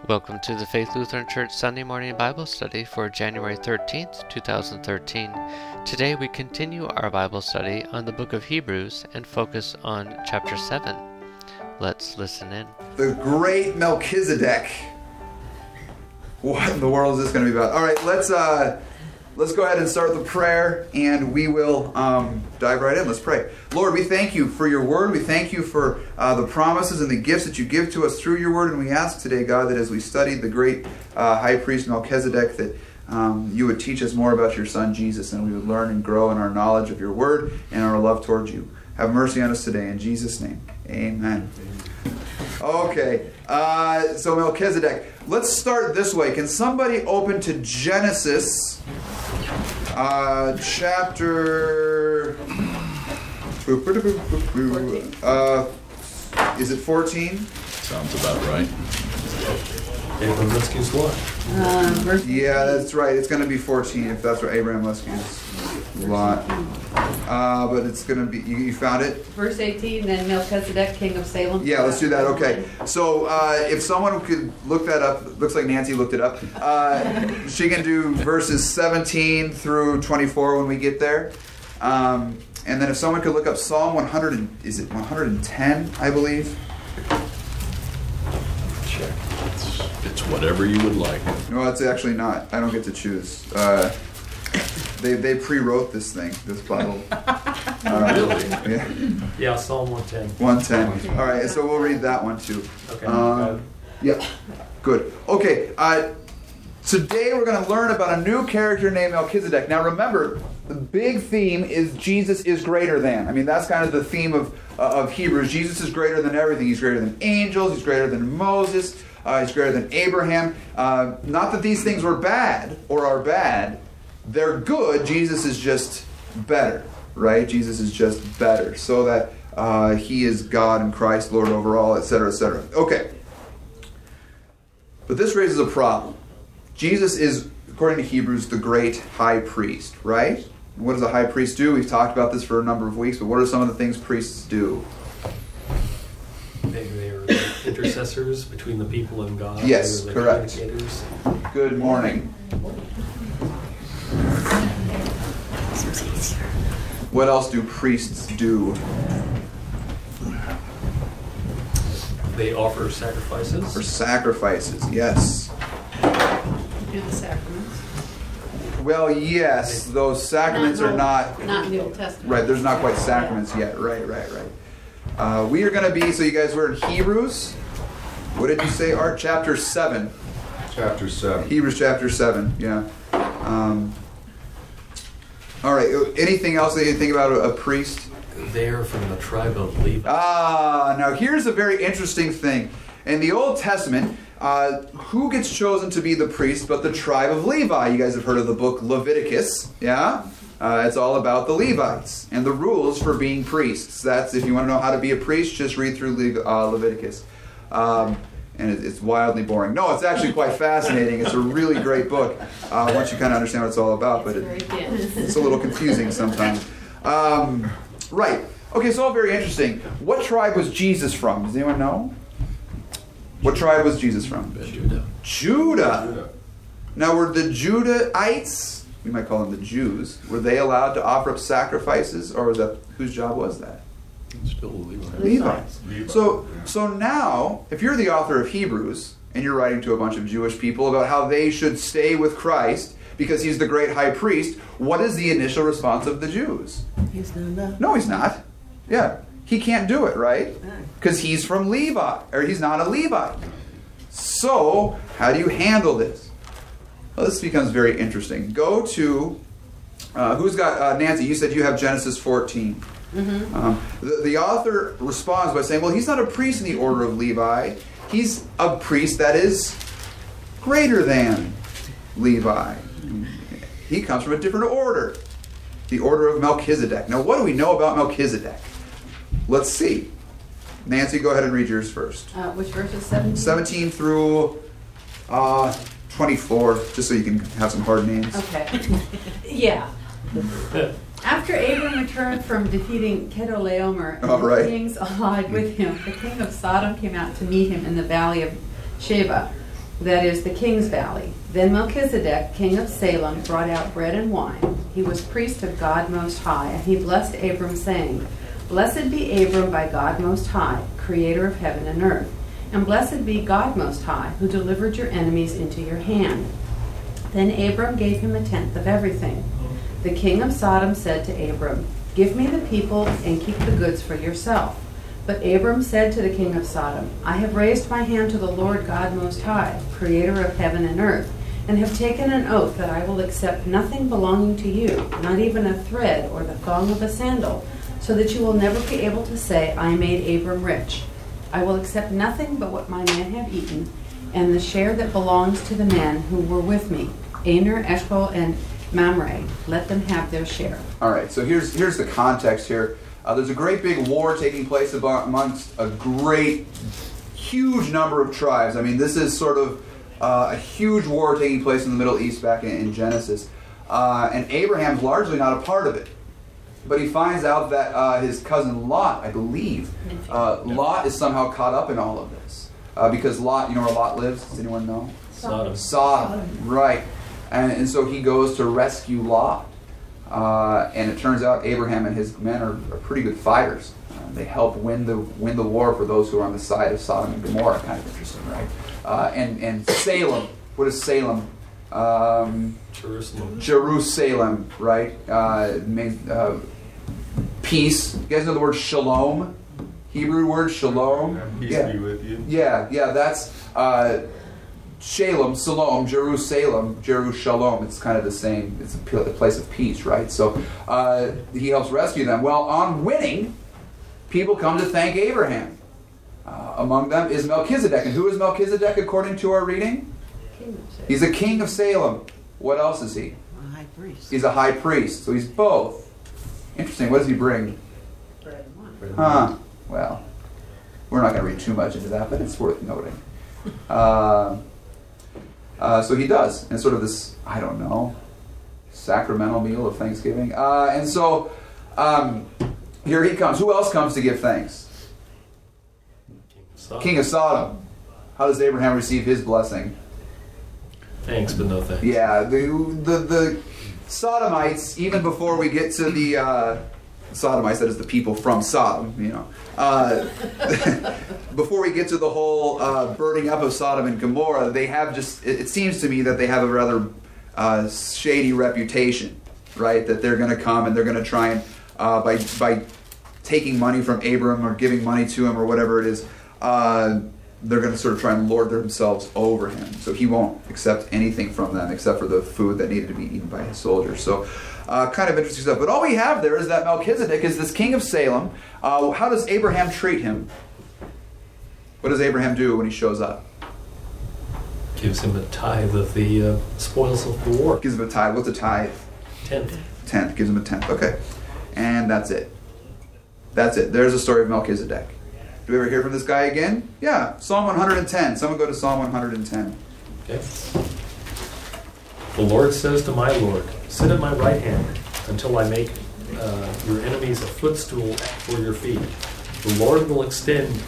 Welcome to the Faith Lutheran Church Sunday Morning Bible Study for January 13th, 2013. Today we continue our Bible study on the book of Hebrews and focus on chapter 7. Let's listen in. The great Melchizedek. What in the world is this going to be about? All right, let's go ahead and start the prayer, and we will dive right in. Let's pray. Lord, we thank you for your word. We thank you for the promises and the gifts that you give to us through your word. And we ask today, God, that as we study the great high priest Melchizedek, that you would teach us more about your son, Jesus, and we would learn and grow in our knowledge of your word and our love towards you. Have mercy on us today. In Jesus' name, amen. Okay, so Melchizedek. Let's start this way. Can somebody open to Genesis chapter... is it 14? Sounds about right. Abraham rescues what? Yeah, that's right. It's going to be 14 if that's right. Abraham rescues Lot. But it's going to be... You found it? Verse 18, then Melchizedek, king of Salem. Yeah, let's do that. Okay. So if someone could look that up, looks like Nancy looked it up. She can do verses 17 through 24 when we get there. And then if someone could look up Psalm 100, is it 110, I believe? Check. It's whatever you would like. No, it's actually not. I don't get to choose. They pre-wrote this thing, this Bible. Really? Yeah. Yeah, Psalm 110. 110. All right, so we'll read that one too. Okay. Yeah, good. Okay, today we're going to learn about a new character named Melchizedek. Now remember, the big theme is Jesus is greater than. I mean, that's kind of the theme of Hebrews. Jesus is greater than everything. He's greater than angels. He's greater than Moses. He's greater than Abraham. Not that these things were bad or are bad. They're good. Jesus is just better, right? Jesus is just better. So that he is God and Christ, Lord over all, etc., etc. Okay. But this raises a problem. Jesus is, according to Hebrews, the great high priest, right? What does a high priest do? We've talked about this for a number of weeks, but what are some of the things priests do? Maybe they are intercessors between the people and God. Yes, They're correct. communicators. Good morning. What else do priests do? They offer sacrifices. For sacrifices, yes. Do the sacraments. Well, yes, those sacraments are not... Not in the Old Testament. Right, there's not quite sacraments yet. Right. We are going to be, so you guys were in Hebrews. What did you say, Art? Chapter 7. Chapter 7. Hebrews chapter 7, yeah. All right, anything else that you think about a priest? They are from the tribe of Levi. Now here's a very interesting thing. In the Old Testament, who gets chosen to be the priest but the tribe of Levi? You guys have heard of the book Leviticus, yeah? It's all about the Levites and the rules for being priests. That's, if you want to know how to be a priest, just read through Leviticus. And it's wildly boring. No, it's actually quite fascinating. It's a really great book once you kind of understand what it's all about, but it's a little confusing sometimes. Right. Okay, so all very interesting. What tribe was Jesus from? Does anyone know? What tribe was Jesus from? Judah. Now, were the Judahites, we might call them the Jews, were they allowed to offer up sacrifices, or was that, whose job was that? Still Levi. Levi. So now, if you're the author of Hebrews, and you're writing to a bunch of Jewish people about how they should stay with Christ because he's the great high priest, what is the initial response of the Jews? He's not enough. No, he's not. Yeah. He can't do it, right? Because he's from Levi, or he's not a Levite. So, how do you handle this? Well, this becomes very interesting. Go to, who's got, Nancy, you said you have Genesis 14. Mm-hmm. The author responds by saying, well, he's not a priest in the order of Levi. He's a priest that is greater than Levi. He comes from a different order. The order of Melchizedek. Now, what do we know about Melchizedek? Let's see. Nancy, go ahead and read yours first. Which verse is 17? 17 through 24, just so you can have some hard names. Okay. Yeah. After Abram returned from defeating Chedorlaomer and the kings allied with him, the king of Sodom came out to meet him in the valley of Sheba. that is, the king's valley. Then Melchizedek, king of Salem, brought out bread and wine. He was priest of God Most High, and he blessed Abram, saying, Blessed be Abram by God Most High, creator of heaven and earth. And blessed be God Most High, who delivered your enemies into your hand. Then Abram gave him a tenth of everything. The king of Sodom said to Abram, Give me the people and keep the goods for yourself. But Abram said to the king of Sodom, I have raised my hand to the Lord God Most High, creator of heaven and earth, and have taken an oath that I will accept nothing belonging to you, not even a thread or the thong of a sandal, so that you will never be able to say, I made Abram rich. I will accept nothing but what my men have eaten, and the share that belongs to the men who were with me, Aner, Eshcol, and Mamre. Let them have their share. All right, so here's the context here. There's a great big war taking place amongst a great, huge number of tribes. I mean, this is sort of a huge war taking place in the Middle East back in Genesis. And Abraham's largely not a part of it. But he finds out that his cousin Lot, I believe, Lot is somehow caught up in all of this. Because Lot, you know where Lot lives? Does anyone know? Sodom, right. And so he goes to rescue Lot. And it turns out Abraham and his men are pretty good fighters. They help win the war for those who are on the side of Sodom and Gomorrah. Kind of interesting, right? And Salem. What is Salem? Jerusalem, right? Peace. You guys know the word shalom? Hebrew word shalom? Peace be with you. Yeah, that's Shalom, Salom, Jerusalem, Jerusalem. It's kind of the same. It's a place of peace, right? So he helps rescue them. Well, on winning, people come to thank Abraham. Among them is Melchizedek. And who is Melchizedek according to our reading? He's a king of Salem. What else is he? A high priest. He's a high priest. So he's both. Interesting. What does he bring? Bread and wine. Well, we're not going to read too much into that, but it's worth noting. So he does. And sort of this, I don't know, sacramental meal of Thanksgiving. And so here he comes. Who else comes to give thanks? King of Sodom. How does Abraham receive his blessing? Thanks, but no thanks. Yeah, the Sodomites, even before we get to the Sodomites, that is the people from Sodom, you know. Before we get to the whole burning up of Sodom and Gomorrah, they have just, it seems to me that they have a rather shady reputation, right? That they're going to come and they're going to try and, by taking money from Abram or giving money to him or whatever it is, they're going to sort of try and lord themselves over him. So he won't accept anything from them except for the food that needed to be eaten by his soldiers. So kind of interesting stuff. But all we have there is that Melchizedek is this king of Salem. How does Abraham treat him? What does Abraham do when he shows up? Gives him a tithe of the spoils of the war. Gives him a tithe. What's a tithe? Tenth. Gives him a tenth. Okay. And that's it. That's it. There's the story of Melchizedek. Do we ever hear from this guy again? Yeah. Psalm 110. Someone go to Psalm 110. Okay. The Lord says to my Lord, sit at my right hand until I make your enemies a footstool for your feet. The Lord will extend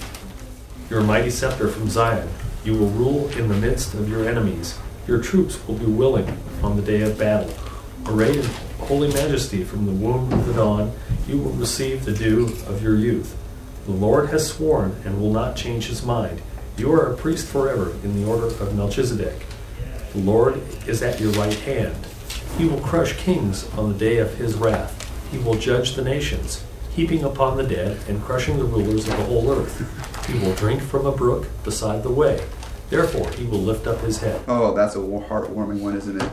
your mighty scepter from Zion. You will rule in the midst of your enemies. Your troops will be willing on the day of battle. Arrayed in holy majesty from the womb of the dawn, you will receive the dew of your youth. The Lord has sworn and will not change his mind. You are a priest forever in the order of Melchizedek. The Lord is at your right hand. He will crush kings on the day of his wrath. He will judge the nations, heaping upon the dead and crushing the rulers of the whole earth. He will drink from a brook beside the way. Therefore, he will lift up his head. Oh, that's a heartwarming one, isn't it?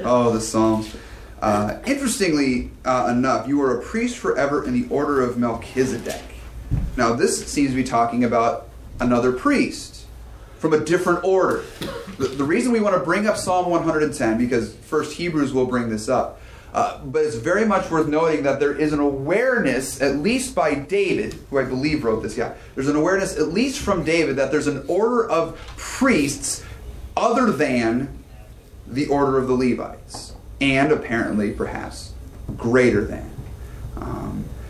Oh, the Psalms. Interestingly enough, you are a priest forever in the order of Melchizedek. Now, this seems to be talking about another priest from a different order. The reason we want to bring up Psalm 110, because first Hebrews will bring this up, but it's very much worth noting that there is an awareness, at least by David, who I believe wrote this, there's an awareness, at least from David, that there's an order of priests other than the order of the Levites, and apparently, perhaps, greater than.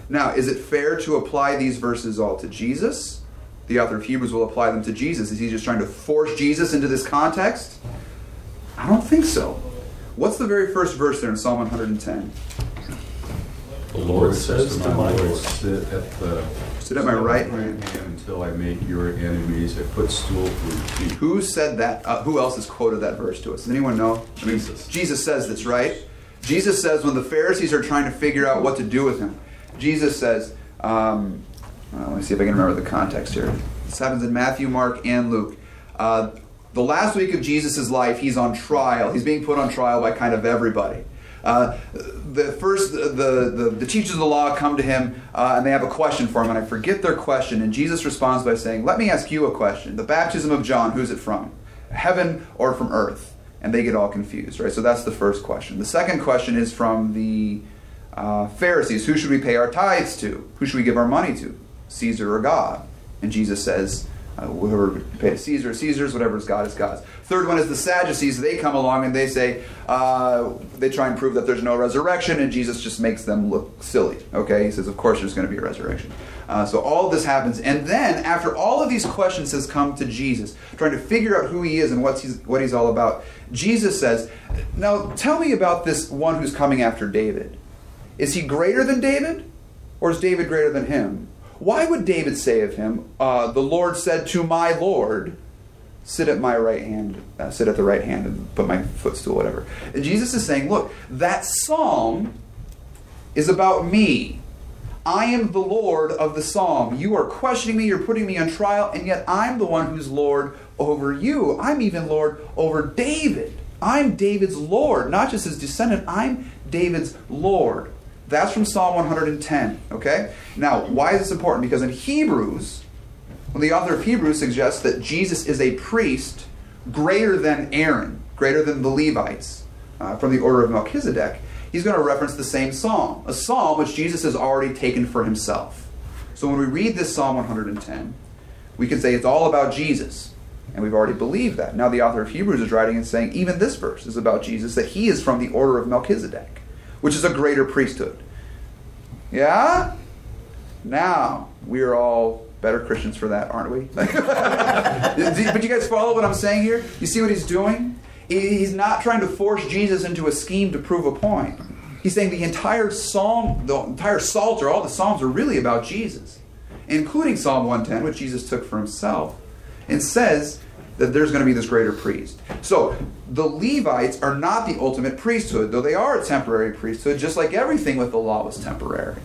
Now, is it fair to apply these verses all to Jesus? the author of Hebrews will apply them to Jesus. Is he just trying to force Jesus into this context? I don't think so. What's the very first verse there in Psalm 110? The Lord says to my Lord, sit at my right hand until I make your enemies a footstool for your feet. Who said that? Who else has quoted that verse to us? Does anyone know? Jesus. Jesus says this, right? Jesus says when the Pharisees are trying to figure out what to do with him, Jesus says, let me see if I can remember the context here. This happens in Matthew, Mark, and Luke. The last week of Jesus' life, he's on trial. He's being put on trial by kind of everybody. The teachers of the law come to him and they have a question for him, and I forget their question, and Jesus responds by saying, let me ask you a question. The baptism of John, who's it from? Heaven or from earth? And they get all confused, right? So that's the first question. The second question is from the Pharisees. Who should we pay our tithes to? Who should we give our money to? Caesar or God? And Jesus says, whoever pay to Caesar is Caesar's, whatever is God is God's. Third one is the Sadducees. They come along and they say, they try and prove that there's no resurrection, and Jesus just makes them look silly. Okay, he says, of course there's going to be a resurrection. So all of this happens, and then after all of these questions has come to Jesus, trying to figure out who he is and what he's all about, Jesus says, now tell me about this one who's coming after David. Is he greater than David, or is David greater than him? Why would David say of him, the Lord said to my Lord, sit at my right hand, sit at the right hand and put my footstool, whatever. And Jesus is saying, look, that psalm is about me. I am the Lord of the psalm. You are questioning me, you're putting me on trial, and yet I'm the one who's Lord over you. I'm even Lord over David. I'm David's Lord, not just his descendant. I'm David's Lord. That's from Psalm 110, okay? Now, why is this important? Because in Hebrews, when the author of Hebrews suggests that Jesus is a priest greater than Aaron, greater than the Levites, from the order of Melchizedek, he's going to reference the same psalm, a psalm which Jesus has already taken for himself. So when we read this Psalm 110, we can say it's all about Jesus, and we've already believed that. Now the author of Hebrews is writing and saying even this verse is about Jesus, that he is from the order of Melchizedek, which is a greater priesthood. Yeah? Now, we are all better Christians for that, aren't we? But you guys follow what I'm saying here? You see what he's doing? He's not trying to force Jesus into a scheme to prove a point. He's saying the entire psalm, the entire Psalter, all the psalms are really about Jesus, including Psalm 110, which Jesus took for himself, and says that there's going to be this greater priest. So, the Levites are not the ultimate priesthood, though they are a temporary priesthood, just like everything with the law was temporary.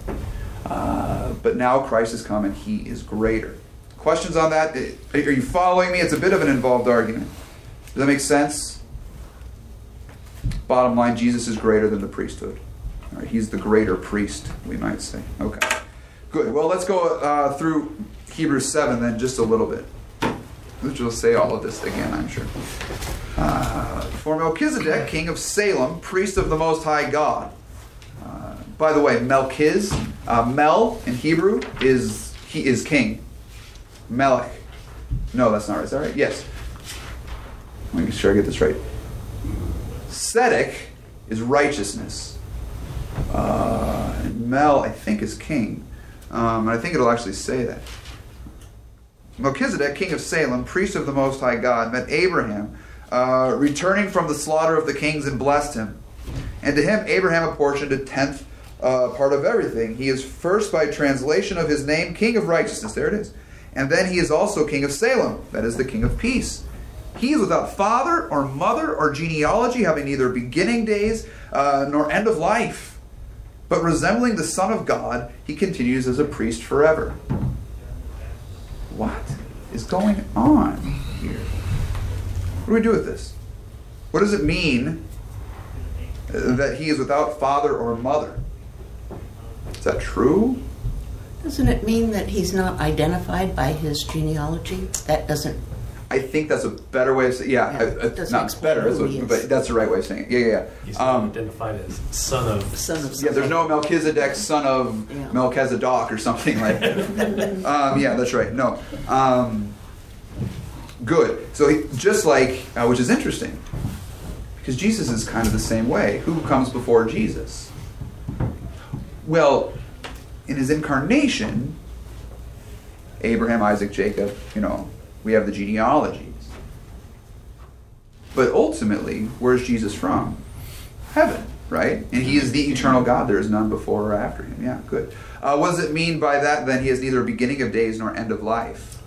But now Christ has come and he is greater. Questions on that? Are you following me? It's a bit of an involved argument. Does that make sense? Bottom line, Jesus is greater than the priesthood. All right, he's the greater priest, we might say. Okay. Good. Well, let's go through Hebrews 7 then just a little bit. Which will say all of this again, I'm sure. For Melchizedek, king of Salem, priest of the Most High God. By the way, Melchiz, Mel in Hebrew is king. Melech. No, that's not right. Is that right? Yes. Let me make sure I get this right. Sedek is righteousness. And Mel, I think, is king. And I think it'll actually say that. Melchizedek, king of Salem, priest of the Most High God, met Abraham, returning from the slaughter of the kings, and blessed him. And to him Abraham apportioned a tenth part of everything. He is first by translation of his name king of righteousness. There it is. And then he is also king of Salem, that is the king of peace. He is without father or mother or genealogy, having neither beginning days nor end of life. But resembling the Son of God, he continues as a priest forever. What is going on here? What do we do with this? What does it mean that he is without father or mother? Is that true? Doesn't it mean that he's not identified by his genealogy? That doesn't... I think that's a better way of saying it. Yeah, not better, but that's the right way of saying it. Yeah. He's not identified as son of Yeah, there's no Melchizedek, son of Melchizedek or something like that. Yeah, that's right. No. Good. So just like, which is interesting, because Jesus is kind of the same way. Who comes before Jesus? Well, in his incarnation, Abraham, Isaac, Jacob, we have the genealogies. But ultimately, where's Jesus from? Heaven, right? And he is the eternal God. There is none before or after him. Yeah, good. What does it mean by that? Then he has neither beginning of days nor end of life.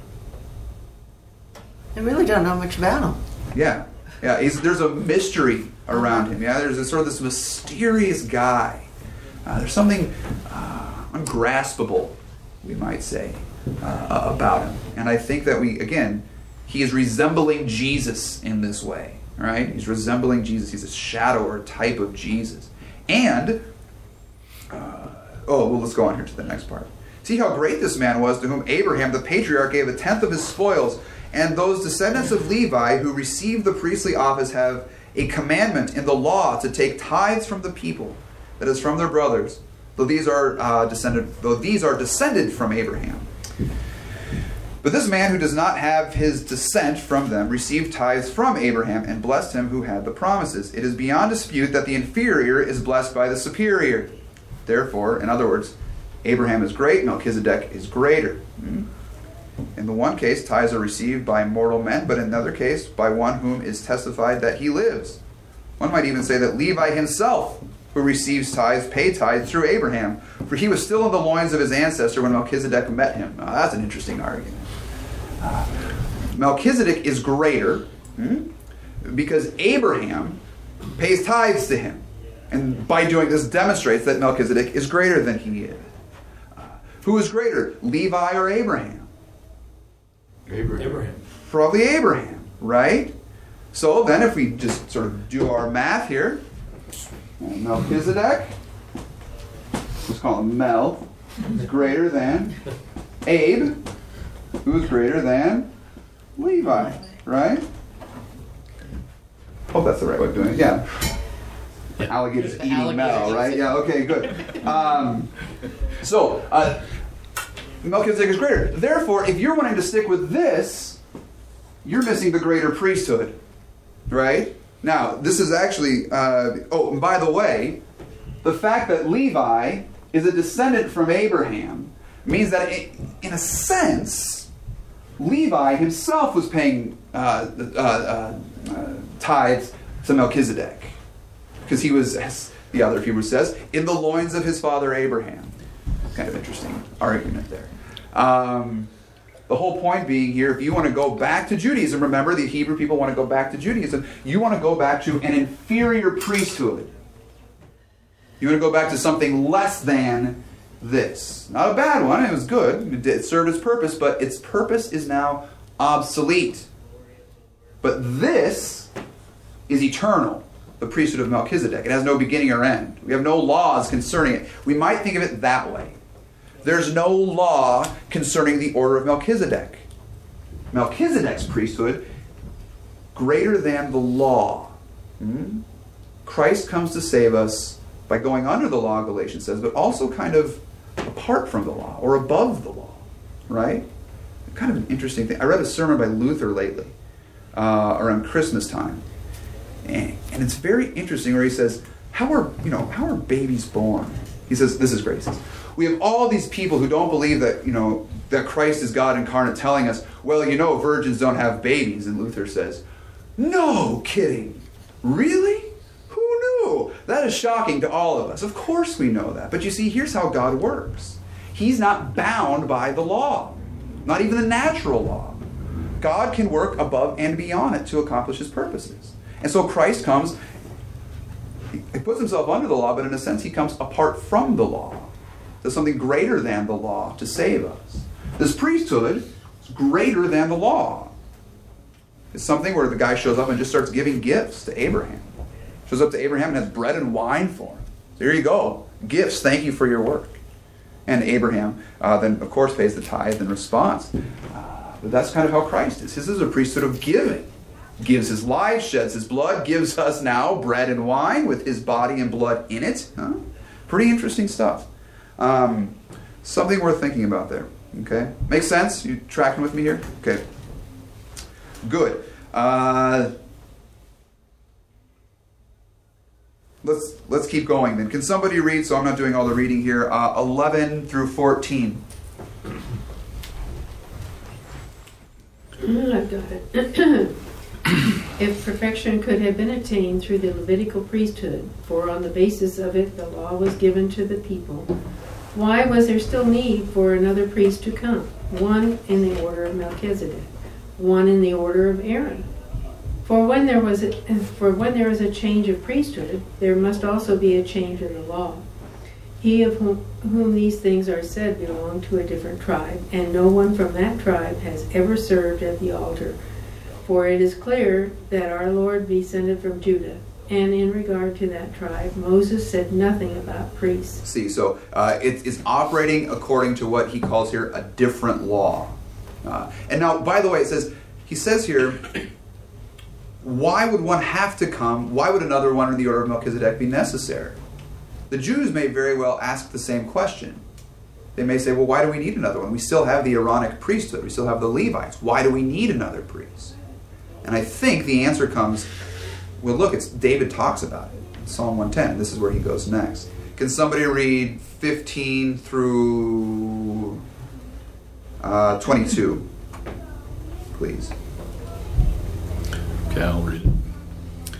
I really don't know much about him. Yeah. There's a mystery around him. Yeah, there's this mysterious guy. There's something ungraspable, we might say, about him. And I think that he is resembling Jesus in this way. Right? He's resembling Jesus. He's a shadow or a type of Jesus. And, let's go on here to the next part. See how great this man was, to whom Abraham, the patriarch, gave 1/10 of his spoils. And those descendants of Levi who received the priestly office have a commandment in the law to take tithes from the people, that is, from their brothers, though these are descended from Abraham. But this man who does not have his descent from them received tithes from Abraham and blessed him who had the promises. It is beyond dispute that the inferior is blessed by the superior. Therefore, in other words, Abraham is great, Melchizedek is greater. In the one case, tithes are received by mortal men, but in another case, by one whom is testified that he lives. One might even say that Levi himself, who receives tithes, paid tithes through Abraham, for he was still in the loins of his ancestor when Melchizedek met him. Now, that's an interesting argument. Melchizedek is greater because Abraham pays tithes to him. And by doing this demonstrates that Melchizedek is greater than he is. Who is greater, Levi or Abraham? Abraham. Probably Abraham, right? So then if we just sort of do our math here, Melchizedek, let's call him Mel, is greater than Abe, who's greater than Levi, right? Hope that's the right way of doing it. Yeah. Alligators eating Mel, right? Yeah, okay, good. Melchizedek is greater. Therefore, if you're wanting to stick with this, you're missing the greater priesthood, right? Now, this is actually, and by the way, the fact that Levi is a descendant from Abraham means that, in a sense, Levi himself was paying tithes to Melchizedek. Because he was, as the author of Hebrews says, in the loins of his father Abraham. Kind of interesting argument there. The whole point being here, if you want to go back to Judaism, remember the Hebrew people want to go back to Judaism, you want to go back to an inferior priesthood. You want to go back to something less than this. Not a bad one, it was good, it served its purpose, but its purpose is now obsolete. But this is eternal, the priesthood of Melchizedek. It has no beginning or end. We have no laws concerning it. We might think of it that way. There's no law concerning the order of Melchizedek. Melchizedek's priesthood, greater than the law. Christ comes to save us by going under the law, Galatians says, but also kind of apart from the law or above the law, right? Kind of an interesting thing. I read a sermon by Luther lately around Christmas time, and it's very interesting where he says, how are babies born? He says, this is great. He says, we have all these people who don't believe that, that Christ is God incarnate telling us, well, virgins don't have babies. And Luther says, no kidding. Really? Who knew? That is shocking to all of us. Of course we know that. But you see, here's how God works. He's not bound by the law, not even the natural law. God can work above and beyond it to accomplish his purposes. And so Christ comes, he puts himself under the law, but in a sense he comes apart from the law. There's something greater than the law to save us. This priesthood is greater than the law. It's something where the guy shows up and just starts giving gifts to Abraham. Shows up to Abraham and has bread and wine for him. There you go. Gifts. Thank you for your work. And Abraham then, of course, pays the tithe in response. But that's kind of how Christ is. His is a priesthood of giving. Gives his life, sheds his blood, gives us now bread and wine with his body and blood in it. Pretty interesting stuff. Something worth thinking about there. Okay? Makes sense? You tracking with me here? Okay. Good. Let's keep going then. Can somebody read, so I'm not doing all the reading here, 11 through 14. I've got it. If perfection could have been attained through the Levitical priesthood, for on the basis of it the law was given to the people, why was there still need for another priest to come, one in the order of Melchizedek, one in the order of Aaron? For when there is a change of priesthood, there must also be a change in the law. He of whom these things are said belonged to a different tribe, and no one from that tribe has ever served at the altar. For it is clear that our Lord descended from Judah, and in regard to that tribe, Moses said nothing about priests. See, so it is operating according to what he calls here a different law. And now, by the way, he says here, why would one have to come? Why would another one in the order of Melchizedek be necessary? The Jews may very well ask the same question. They may say, well, why do we need another one? We still have the Aaronic priesthood. We still have the Levites. Why do we need another priest? And I think the answer comes, well, look, David talks about it in Psalm 110. This is where he goes next. Can somebody read 15 through 22, please? Okay, I'll read it.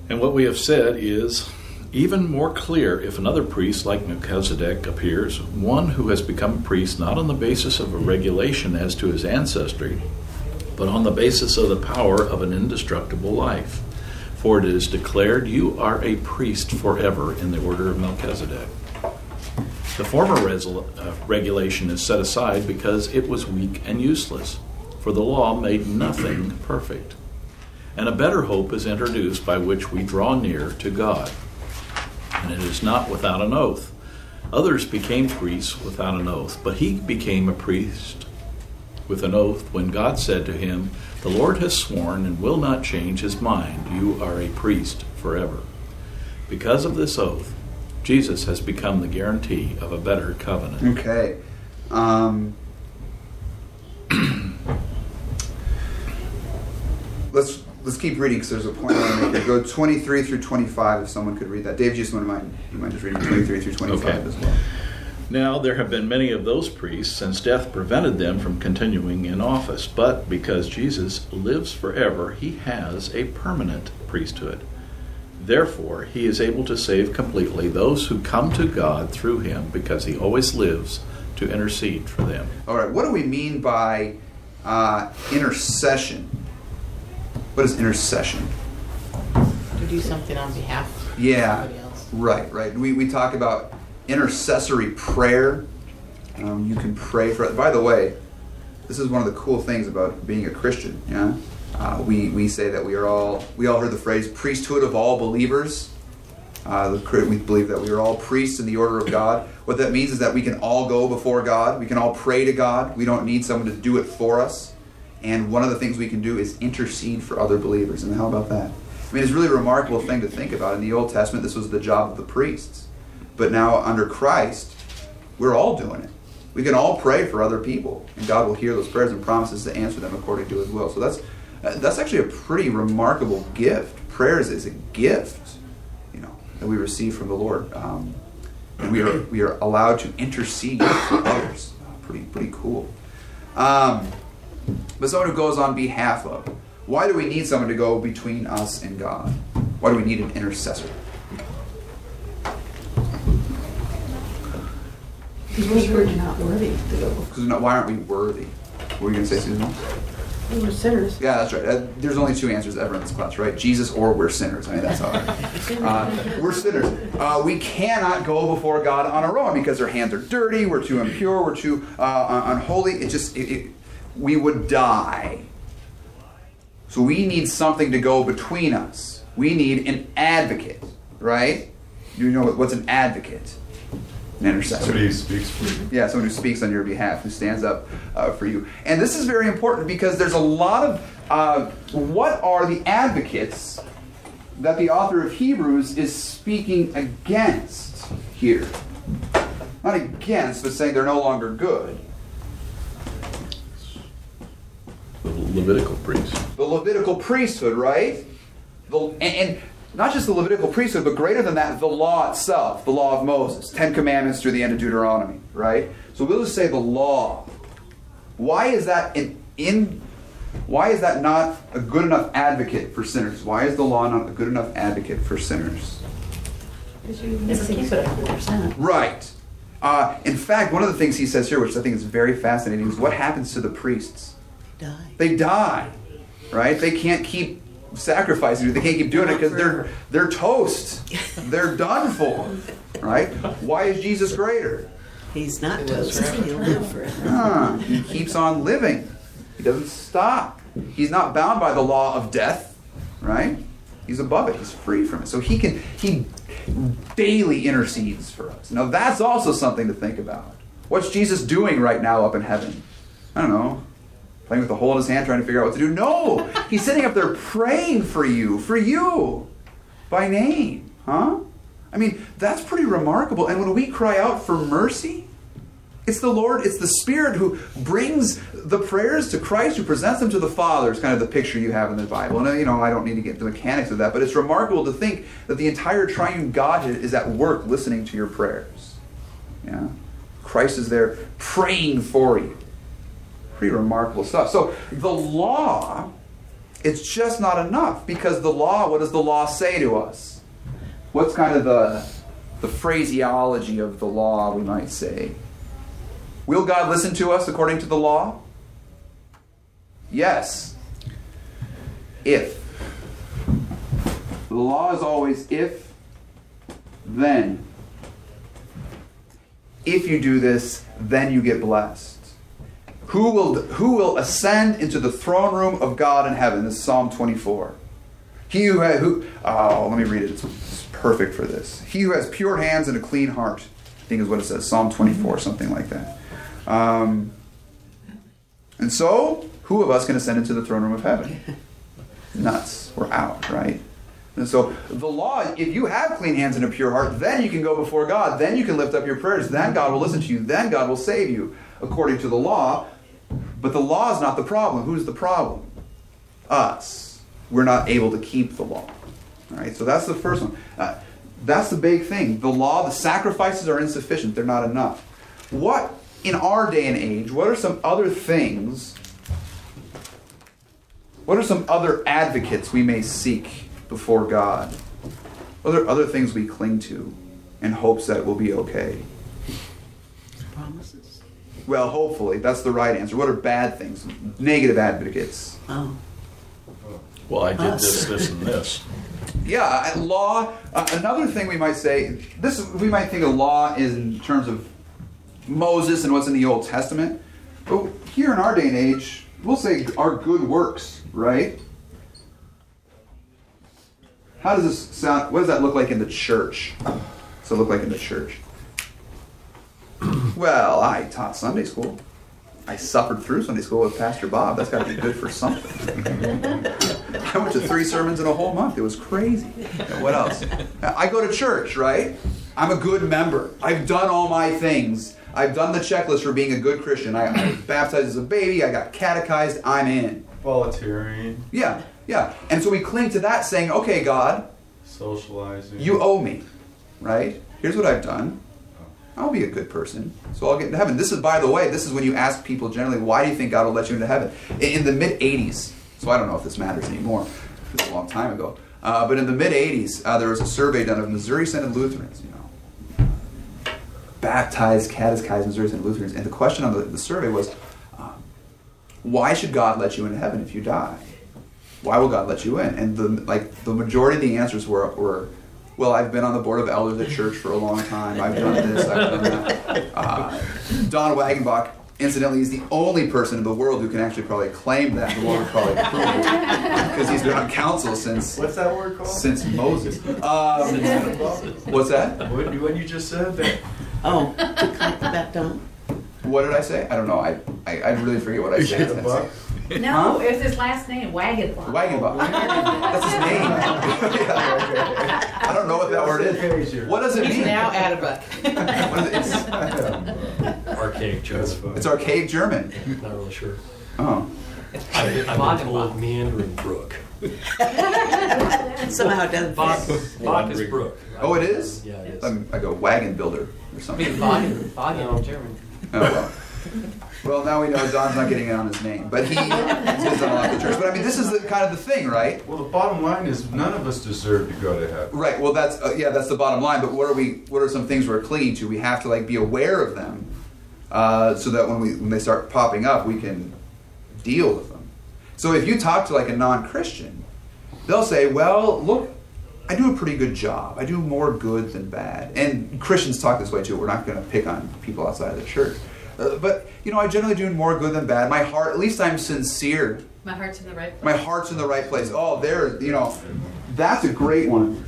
And what we have said is even more clear if another priest like Melchizedek appears, one who has become a priest not on the basis of a regulation as to his ancestry, but on the basis of the power of an indestructible life. For it is declared, you are a priest forever in the order of Melchizedek. The former regulation is set aside because it was weak and useless, for the law made nothing perfect. And a better hope is introduced by which we draw near to God. And it is not without an oath. Others became priests without an oath, but he became a priest with an oath when God said to him, the Lord has sworn and will not change his mind. You are a priest forever. Because of this oath, Jesus has become the guarantee of a better covenant. Okay. Let's keep reading because there's a point I want to make here. Go 23 through 25 if someone could read that. Dave, you mind just reading 23 through 25 as well? Now there have been many of those priests since death prevented them from continuing in office, but because Jesus lives forever, he has a permanent priesthood. Therefore, he is able to save completely those who come to God through him because he always lives to intercede for them. All right, what do we mean by intercession? What is intercession? To do something on behalf of somebody else. Right. We talk about intercessory prayer. You can pray for it. By the way, this is one of the cool things about being a Christian. Yeah, we say that we all heard the phrase priesthood of all believers. We believe that we are all priests in the order of God. What that means is that we can all go before God. We can all pray to God. We don't need someone to do it for us. And one of the things we can do is intercede for other believers. And how about that? I mean, it's a really remarkable thing to think about. In the Old Testament, this was the job of the priests. But now, under Christ, we're all doing it. We can all pray for other people, and God will hear those prayers and promises to answer them according to his will. So that's actually a pretty remarkable gift. Prayer is a gift, that we receive from the Lord. And we are allowed to intercede for others. Pretty cool. But someone who goes on behalf of. Why do we need someone to go between us and God? Why do we need an intercessor? Because we're not worthy to go. Why aren't we worthy? What were you going to say, Susan? We're sinners. Yeah, that's right. There's only two answers ever in this class, right? Jesus or we're sinners. I mean, that's all right. We're sinners. We cannot go before God on our own because our hands are dirty, we're too impure, we're too unholy. We would die. So we need something to go between us. We need an advocate, right? You know what's an advocate? An intercessor. Somebody who speaks for you. Yeah, someone who speaks on your behalf, who stands up for you. And this is very important because there's a lot of what are the advocates that the author of Hebrews is speaking against here. Not against, but saying they're no longer good. The Levitical priest. The Levitical priesthood, right? And not just the Levitical priesthood, but greater than that, the law itself, the law of Moses, 10 Commandments through the end of Deuteronomy, right? So we'll just say the law. Why is that an that not a good enough advocate for sinners? Why is the law not a good enough advocate for sinners? Because you never keep it 100%. Right. In fact, one of the things he says here, which I think is very fascinating, is what happens to the priests? They die. Right? They can't keep sacrificing. They can't keep doing it because they're toast. They're done for. Right? Why is Jesus greater? He's not toast. He'll live forever. He keeps on living. He doesn't stop. He's not bound by the law of death. Right? He's above it. He's free from it. So he daily intercedes for us. Now that's also something to think about. What's Jesus doing right now up in heaven? I don't know. Playing with a hole in his hand, trying to figure out what to do? No! He's sitting up there praying for you, by name. Huh? I mean, that's pretty remarkable. And when we cry out for mercy, it's the Lord, it's the Spirit who brings the prayers to Christ, who presents them to the Father. It's kind of the picture you have in the Bible. And, I don't need to get into the mechanics of that, but it's remarkable to think that the entire triune Godhead is at work listening to your prayers. Yeah? Christ is there praying for you. Pretty remarkable stuff. So the law, it's just not enough, because the law, what does the law say to us? What's kind of the phraseology of the law, we might say? Will God listen to us according to the law? Yes. If. The law is always if, then. If you do this, then you get blessed. Who will ascend into the throne room of God in heaven? This is Psalm 24. Let me read it. It's perfect for this. He who has pure hands and a clean heart, I think is what it says. Psalm 24, something like that. And so, who of us can ascend into the throne room of heaven? Nuts. We're out, right? And so, the law, if you have clean hands and a pure heart, then you can go before God. Then you can lift up your prayers. Then God will listen to you. Then God will save you, according to the law. But the law is not the problem. Who's the problem? Us. We're not able to keep the law. All right, so that's the first one. That's the big thing. The law, the sacrifices are insufficient. They're not enough. What, in our day and age, what are some other things, what are some other advocates we may seek before God? What are other things we cling to in hopes that it will be okay? Promises. Well, hopefully. That's the right answer. What are bad things? Negative advocates. Oh. Well, I did this, and this. Yeah, law. Another thing we might say, we might think of law in terms of Moses and what's in the Old Testament. But here in our day and age, we'll say our good works, right? How does this sound? What does that look like in the church? What's it look like in the church? Well, I taught Sunday school. I suffered through Sunday school with Pastor Bob. That's got to be good for something. I went to 3 sermons in a whole month. It was crazy. What else? I go to church, right? I'm a good member. I've done all my things. I've done the checklist for being a good Christian. I was baptized as a baby. I got catechized. I'm in. Volunteering. Yeah. And so we cling to that saying, okay, God, socializing. You owe me, right? Here's what I've done. I'll be a good person, so I'll get into heaven. This is, by the way, this is when you ask people generally, why do you think God will let you into heaven? In the mid-'80s, so I don't know if this matters anymore. This is a long time ago. But in the mid-'80s, there was a survey done of Missouri Synod Lutherans, baptized, catechized Missouri Synod Lutherans. And the question on the survey was, why should God let you into heaven if you die? Why will God let you in? And the majority of the answers were well, I've been on the board of elders at church for a long time. I've done this, I've done that. Don Wagenbach, incidentally, is the only person in the world who can actually probably claim that. The Lord would probably prove it. Because he's been on council since... What's that word called? Since Moses. What's that? What you just said there? Oh, that don't. What did I say? I don't know. I really forget what I said. No, it's his last name, Wagenbach. Wagenbach. That's his name. I don't know what that word is. What does it mean? He's now Adabuk. Archaic German. It's archaic German. Not really sure. Oh. I've been told meandering brook. Somehow it doesn't Bach is brook. Oh, it is? Yeah, it is. I go wagon builder or something. Wagen in German. Oh, well. Well, now we know Don's not getting it on his name, but he is on a lot of the church. But I mean, this is kind of the thing, right? Well, the bottom line is none of us deserve to go to heaven. Right. Well, that's that's the bottom line. But what are some things we're clinging to? We have to like be aware of them, so that when they start popping up, we can deal with them. So if you talk to like a non-Christian, they'll say, "Well, look, I do a pretty good job. I do more good than bad." And Christians talk this way too. We're not going to pick on people outside of the church. But, I generally do more good than bad. My heart, at least I'm sincere. My heart's in the right place. My heart's in the right place. Oh, that's a great one.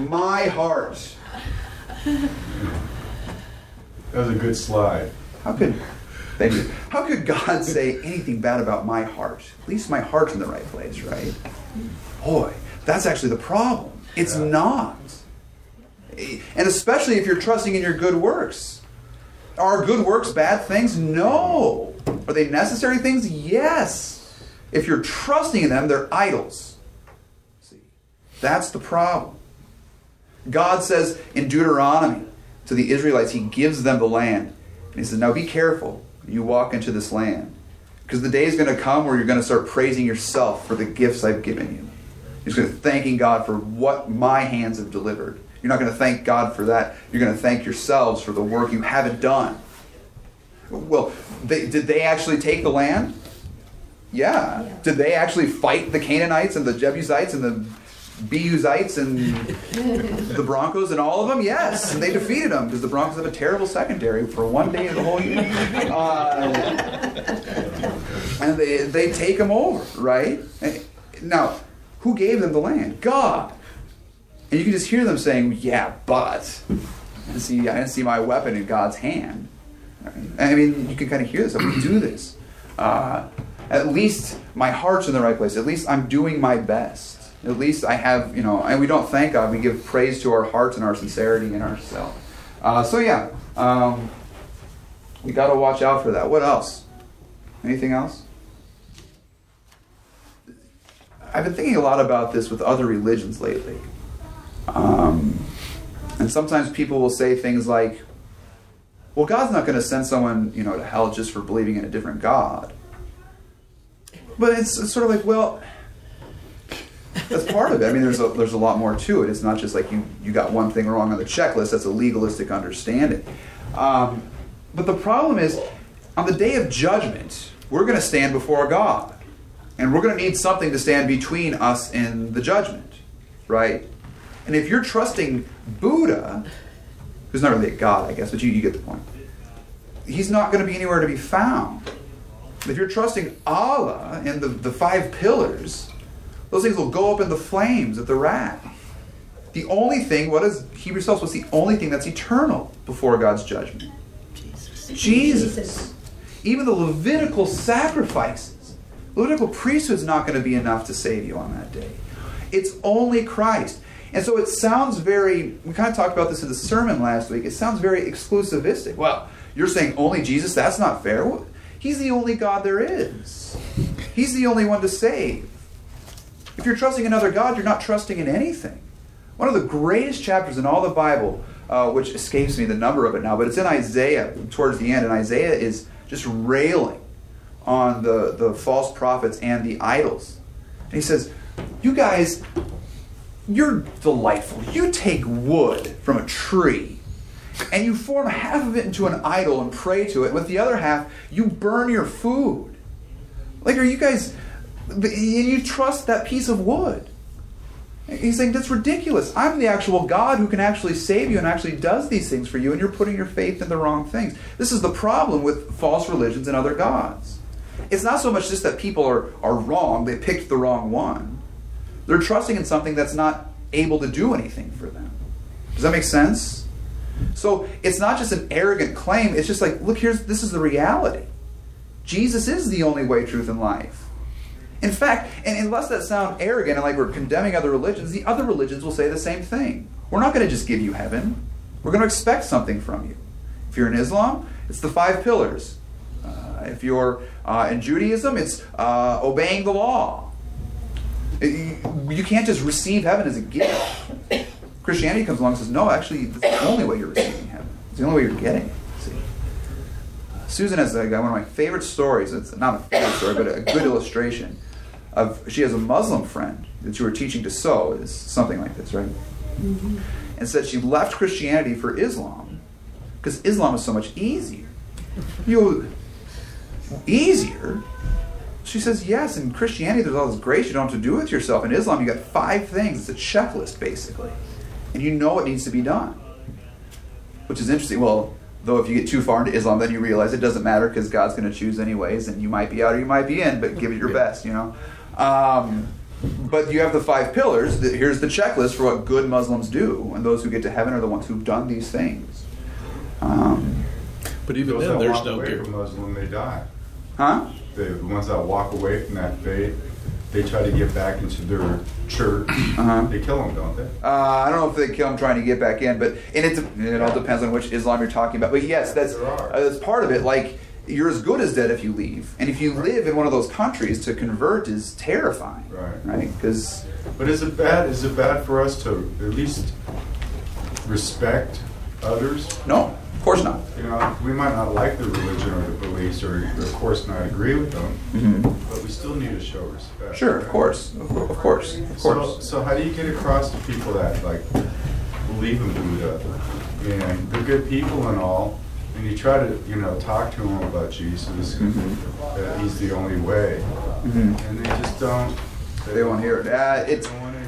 My heart. That was a good slide. Thank you. How could God say anything bad about my heart? At least my heart's in the right place, right? Boy, that's actually the problem. It's not. And especially if you're trusting in your good works. Are good works bad things? No. Are they necessary things? Yes. If you're trusting in them, they're idols. See, that's the problem. God says in Deuteronomy to the Israelites, He gives them the land. And He says, now be careful when you walk into this land. Because the day is going to come where you're going to start praising yourself for the gifts I've given you. You're going to thanking God for what my hands have delivered. You're not going to thank God for that. You're going to thank yourselves for the work you haven't done. Well, did they actually take the land? Yeah. Did they actually fight the Canaanites and the Jebusites and the Beuzites and the Broncos and all of them? Yes. And they defeated them because the Broncos have a terrible secondary for one day of the whole year. And they take them over, right? Now, who gave them the land? God. And you can just hear them saying, yeah, but I didn't see my weapon in God's hand. I mean, you can kind of hear this. We do this. At least my heart's in the right place. At least I'm doing my best. At least I have, and we don't thank God. We give praise to our hearts and our sincerity and ourselves. We got to watch out for that. What else? Anything else? I've been thinking a lot about this with other religions lately. And sometimes people will say things like, well, God's not going to send someone, to hell just for believing in a different God. But it's sort of like, well, that's part of it. I mean, there's a lot more to it. It's not just like you got one thing wrong on the checklist. That's a legalistic understanding. But the problem is, on the day of judgment, we're going to stand before God. And we're going to need something to stand between us and the judgment, right? And if you're trusting Buddha, who's not really a god, I guess, but you get the point. He's not going to be anywhere to be found. If you're trusting Allah and the 5 pillars, those things will go up in the flames at the wrath. The only thing, what does Hebrews tells us, what's the only thing that's eternal before God's judgment? Jesus. Even the Levitical sacrifices, Levitical priesthood is not going to be enough to save you on that day. It's only Christ. And so it sounds we kind of talked about this in the sermon last week, it sounds very exclusivistic. Well, you're saying only Jesus? That's not fair. Well, He's the only God there is. He's the only one to save. If you're trusting another God, you're not trusting in anything. One of the greatest chapters in all the Bible, which escapes me the number of it now, but it's in Isaiah towards the end, and Isaiah is just railing on the false prophets and the idols. And he says, you guys, you're delightful. You take wood from a tree and you form half of it into an idol and pray to it. With the other half, you burn your food. Like, are you guys, you trust that piece of wood? He's saying, that's ridiculous. I'm the actual God who can actually save you and actually does these things for you, and you're putting your faith in the wrong things. This is the problem with false religions and other gods. It's not so much just that people are wrong, they picked the wrong one. They're trusting in something that's not able to do anything for them. Does that make sense? So it's not just an arrogant claim. It's just like, look, this is the reality. Jesus is the only way, truth, and life. In fact, and unless that sounds arrogant and like we're condemning other religions, the other religions will say the same thing. We're not going to just give you heaven. We're going to expect something from you. If you're in Islam, it's the 5 pillars. If you're in Judaism, it's obeying the law. You can't just receive heaven as a gift. Christianity comes along and says, no, actually, that's the only way you're receiving heaven. It's the only way you're getting it. Susan has one of my favorite stories. It's not a favorite story, but a good illustration. She has a Muslim friend that you were teaching to sew. Is something like this, right? Mm-hmm. And said she left Christianity for Islam because Islam is so much easier. Easier? She says, yes, in Christianity there's all this grace you don't have to do with yourself. In Islam you got 5 things. It's a checklist, basically. And you know what needs to be done. Which is interesting. Well, though if you get too far into Islam, then you realize it doesn't matter because God's going to choose anyways, and you might be out or you might be in, but give it your best, you know. But you have the 5 pillars. Here's the checklist for what good Muslims do, and those who get to heaven are the ones who've done these things. But even those then, that there's walk no away guarantee. from Muslim, they die. Huh? The ones that walk away from that faith, they try to get back into their church. They kill them, don't they? I don't know if they kill them trying to get back in, but it all depends on which Islam you're talking about. But yes, that's part of it. Like, you're as good as dead if you leave, and if you live in one of those countries, to convert is terrifying. Right? Because. But is it bad? Is it bad for us to at least respect others? No, of course not. You know, we might not like the religion or the beliefs, or of course not agree with them, but we still need to show respect. Sure, of course, of course. So how do you get across to people that like believe in Buddha and they're good people and all, and you try to talk to them about Jesus, that he's the only way, and they just don't. They won't hear it.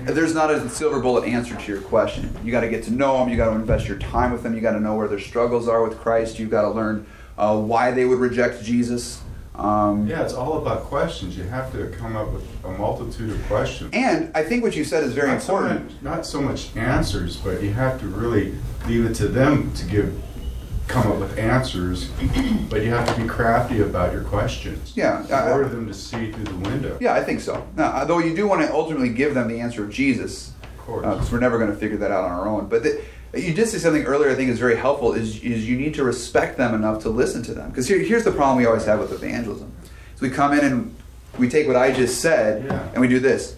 There's not a silver bullet answer to your question. You got to get to know them. You got to invest your time with them. You got to know where their struggles are with Christ. You've got to learn why they would reject Jesus. It's all about questions. You have to come up with a multitude of questions. And I think what you said is very important. Not so much answers, but you have to really leave it to them to come up with answers, but you have to be crafty about your questions. Yeah. In order for them to see through the window. Yeah, I think so. Now, though you do want to ultimately give them the answer of Jesus, of course, because we're never going to figure that out on our own. But you did say something earlier I think is very helpful, is you need to respect them enough to listen to them. Because here's the problem we always have with evangelism. So we come in and we take what I just said, and we do this.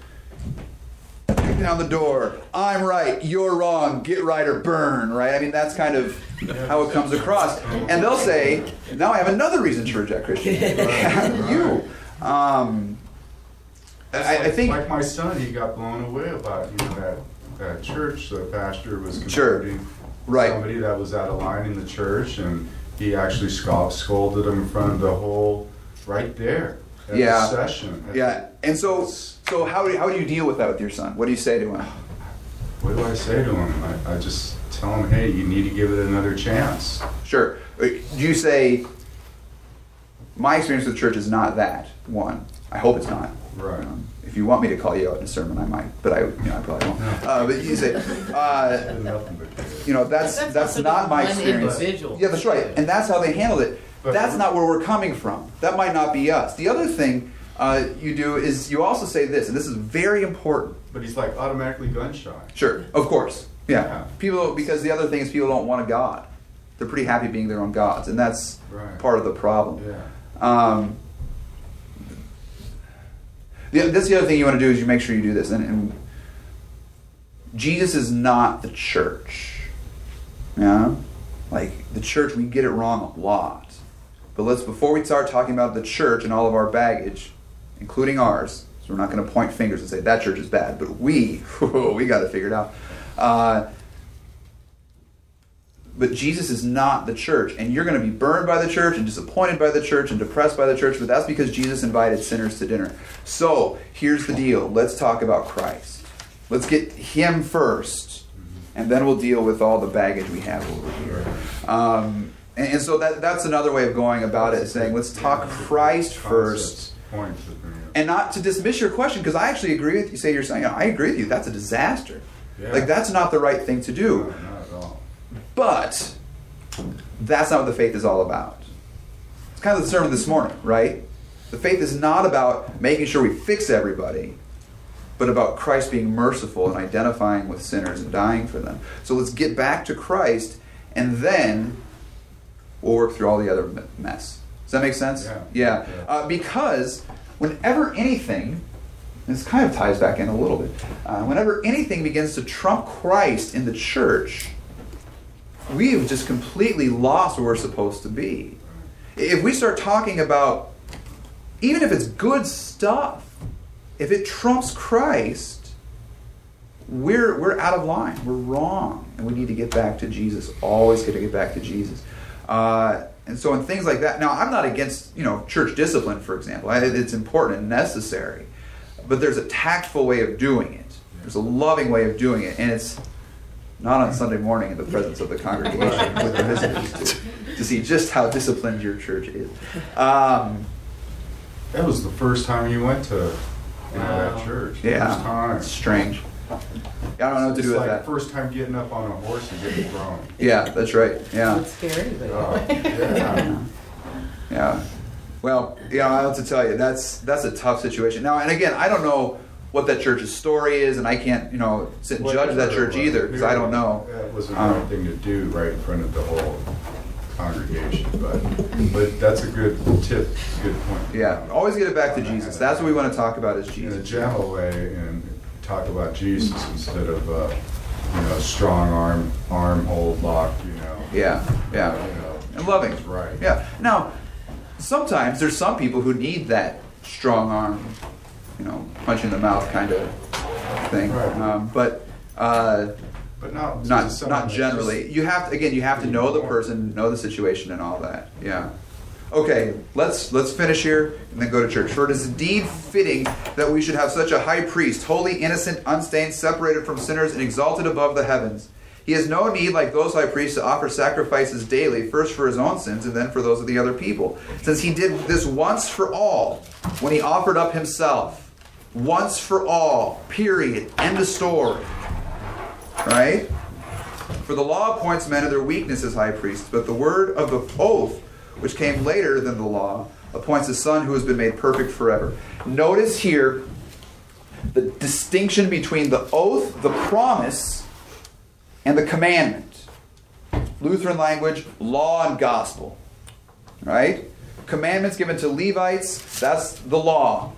Kick down the door. I'm right. You're wrong. Get right or burn. Right? I mean, that's kind of how it comes across. And they'll say, now I have another reason to reject Christianity. You. I think, like my son, he got blown away about that church. The pastor was converting somebody that was out of line in the church, and he actually scolded him in front of the whole right there at the session. And so how do you deal with that with your son? What do you say to him? What do I say to him? I just tell him, hey, you need to give it another chance. Sure. Do you say, my experience with church is not that, one. I hope it's not. Right. If you want me to call you out in a sermon, I might, but I probably won't. But you say, that's not my experience. Yeah, that's right. And that's how they handled it. But that's not where we're coming from. That might not be us. The other thing you do is you also say this, and this is very important. But he's like automatically gun shy. Sure, of course. Yeah. People, because the other thing is people don't want a God. They're pretty happy being their own gods, and that's part of the problem. Yeah. That's the other thing you want to do is you make sure you do this. And Jesus is not the church. Yeah? Like, the church, we get it wrong a lot. But before we start talking about the church and all of our baggage, including ours, so we're not going to point fingers and say that church is bad, but we got it figured out. But Jesus is not the church, and you're going to be burned by the church and disappointed by the church and depressed by the church, but that's because Jesus invited sinners to dinner. So, here's the deal. Let's talk about Christ. Let's get him first, and then we'll deal with all the baggage we have over here. And so that's another way of going about it, saying let's talk Christ first. And not to dismiss your question, because I actually agree with you. You're saying, I agree with you, that's a disaster. Yeah. Like, that's not the right thing to do. No, not at all. But that's not what the faith is all about. It's kind of the sermon this morning, right? The faith is not about making sure we fix everybody, but about Christ being merciful and identifying with sinners and dying for them. So let's get back to Christ, and then we'll work through all the other mess. Does that make sense? Yeah. Because whenever anything, and this kind of ties back in a little bit, whenever anything begins to trump Christ in the church, we have just completely lost where we're supposed to be. If we start talking about, even if it's good stuff, if it trumps Christ, we're out of line. We're wrong. And we need to get back to Jesus. Always got to get back to Jesus. And so in things like that, now I'm not against, church discipline, for example. It's important and necessary. But there's a tactful way of doing it. There's a loving way of doing it. And it's not on Sunday morning in the presence of the congregation with the visitors to see just how disciplined your church is. That was the first time you went to that church. Yeah, First time. it's strange. I don't know what to do with like that. First time getting up on a horse and getting thrown. Yeah, that's right. Yeah. It's scary, but Yeah. Well, I have to tell you, that's a tough situation. Now, and again, I don't know what that church's story is, and I can't, sit and judge that church either, because I don't know. That wasn't the right thing to do right in front of the whole congregation, but that's a good tip, good point. Yeah, always get it back to Jesus. That's what we want to talk about is Jesus. In a gentle way, and talk about Jesus instead of strong arm hold lock. Yeah. And loving. That's right. Yeah. Now, sometimes there's some people who need that strong arm, punch in the mouth kind of thing. Right. But not generally. You have to know the person, know the situation, and all that. Yeah. Okay, let's finish here and then go to church. For it is indeed fitting that we should have such a high priest, holy, innocent, unstained, separated from sinners, and exalted above the heavens. He has no need, like those high priests, to offer sacrifices daily, first for his own sins and then for those of the other people, since he did this once for all when he offered up himself. Once for all, period. End of story. Right? For the law appoints men of their weakness as high priests, but the word of the oath, which came later than the law, appoints a son who has been made perfect forever. Notice here the distinction between the oath, the promise, and the commandment. Lutheran language, law and gospel. Right? Commandments given to Levites, that's the law.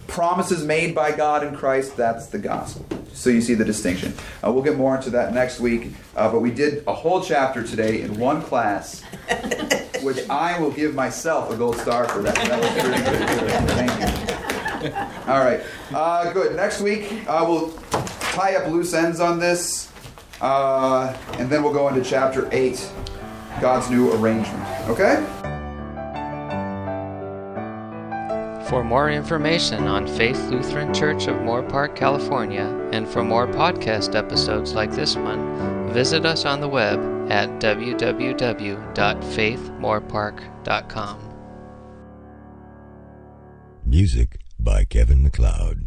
Promises made by God in Christ, that's the gospel. So you see the distinction. We'll get more into that next week. But we did a whole chapter today in one class, which I will give myself a gold star for that. That was pretty good. Thank you. All right. Good. Next week, we'll tie up loose ends on this. And then we'll go into chapter 8, God's new arrangement. Okay? For more information on Faith Lutheran Church of Moore Park, California, and for more podcast episodes like this one, visit us on the web at www.faithmorepark.com. Music by Kevin MacLeod.